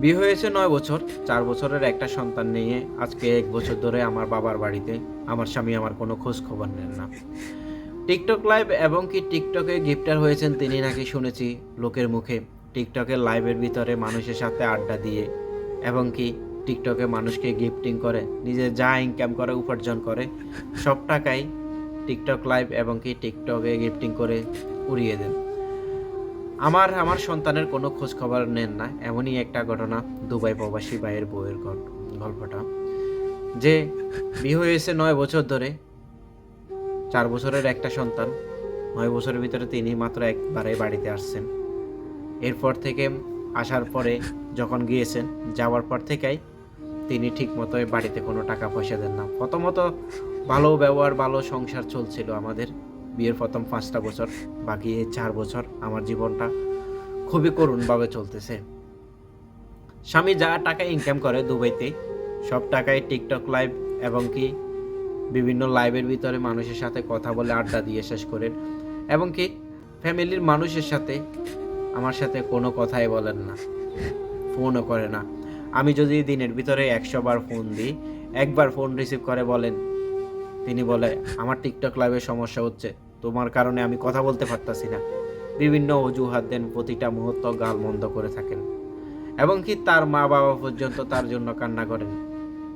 বিয়ে হয়েছে ৯ বছর, ৪ বছরের একটা সন্তান নিয়ে আজকে ১ বছর ধরে আমার বাবার বাড়িতে আমার স্বামী আমার কোনো খোঁজ খবর নেন না। টিকটক লাইভ এবং কি টিকটকে গিফটার হয়েছেন তিনি নাকি শুনেছি লোকের মুখে। টিকটকের লাইভের ভিতরে মানুষের সাথে আড্ডা দিয়ে এবং কি টিকটকে মানুষকে গিফটিং করে, নিজে যা ইনকাম করে উপার্জন করে সব টাকাই টিকটক লাইভ এবং কি টিকটকে গিফটিং করে উড়িয়ে দেন। আমার সন্তানের কোনো খোঁজ খবর নেন না। এমনই একটা ঘটনা দুবাই প্রবাসী ভাইয়ের বউয়ের গল্পটা, যে বিয়ে হয়েছে ৯ বছর ধরে, ৪ বছরের একটা সন্তান। ৯ বছরের ভিতরে তিনি মাত্র একবারে বাড়িতে আসছেন। এরপর থেকে আসার পরে যখন গিয়েছেন, যাওয়ার পর থেকেই তিনি ঠিক মতোই বাড়িতে কোনো টাকা পয়সা দেন না। প্রথমত ভালো ব্যবহার, ভালো সংসার চলছিল আমাদের বিয়ের প্রথম ৫টা বছর। বাকি ৪ বছর আমার জীবনটা খুবই করুণভাবে চলতেছে। স্বামী যা টাকা ইনকাম করে দুবাইতে, সব টাকাই টিকটক লাইভ এবং কি বিভিন্ন লাইভের ভিতরে মানুষের সাথে কথা বলে আড্ডা দিয়ে শেষ করেন। এবং কি ফ্যামিলির মানুষের সাথে আমার সাথে কোনো কথাই বলেন না, ফোনও করে না। আমি যদি দিনের ভিতরে ১০০ বার ফোন দিই, একবার ফোন রিসিভ করে বলেন, তিনি বলে আমার টিকটক লাইভের সমস্যা হচ্ছে, তোমার কারণে আমি কথা বলতে পারতাছি না। বিভিন্ন অজুহাত দেন, প্রতিটা মুহূর্ত গালমন্দ করে থাকেন। এবং কি তার মা বাবা পর্যন্ত তার জন্য কান্না করেন।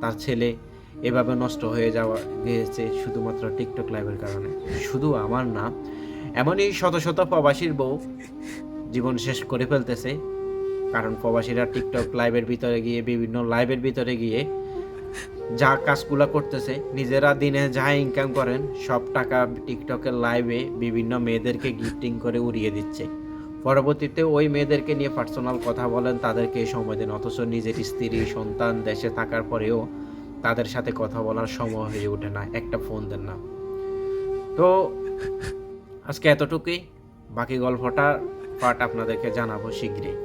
তার ছেলে এভাবে নষ্ট হয়ে যাওয়া গিয়েছে শুধুমাত্র টিকটক লাইভের কারণে। শুধু আমার না, এমনই শত শত প্রবাসীর বউ জীবন শেষ করে ফেলতেছে। কারণ প্রবাসীরা টিকটক লাইভের ভিতরে গিয়ে, বিভিন্ন লাইভের ভিতরে গিয়ে যা কাজগুলো করতেছে, নিজেরা দিনে যা ইনকাম করেন সব টাকা টিকটকের লাইভে বিভিন্ন মেয়েদেরকে গিফটিং করে উড়িয়ে দিচ্ছে। পরবর্তীতে ওই মেয়েদেরকে নিয়ে পার্সোনাল কথা বলেন, তাদেরকে সময় দেন, অথচ নিজের স্ত্রী সন্তান দেশে থাকার পরেও তাদের সাথে কথা বলার সময় হয়ে ওঠে না, একটা ফোন দেন না। তো আজকে এতটুকুই, বাকি গল্পটা পার্ট আপনাদেরকে জানাবো শীঘ্রই।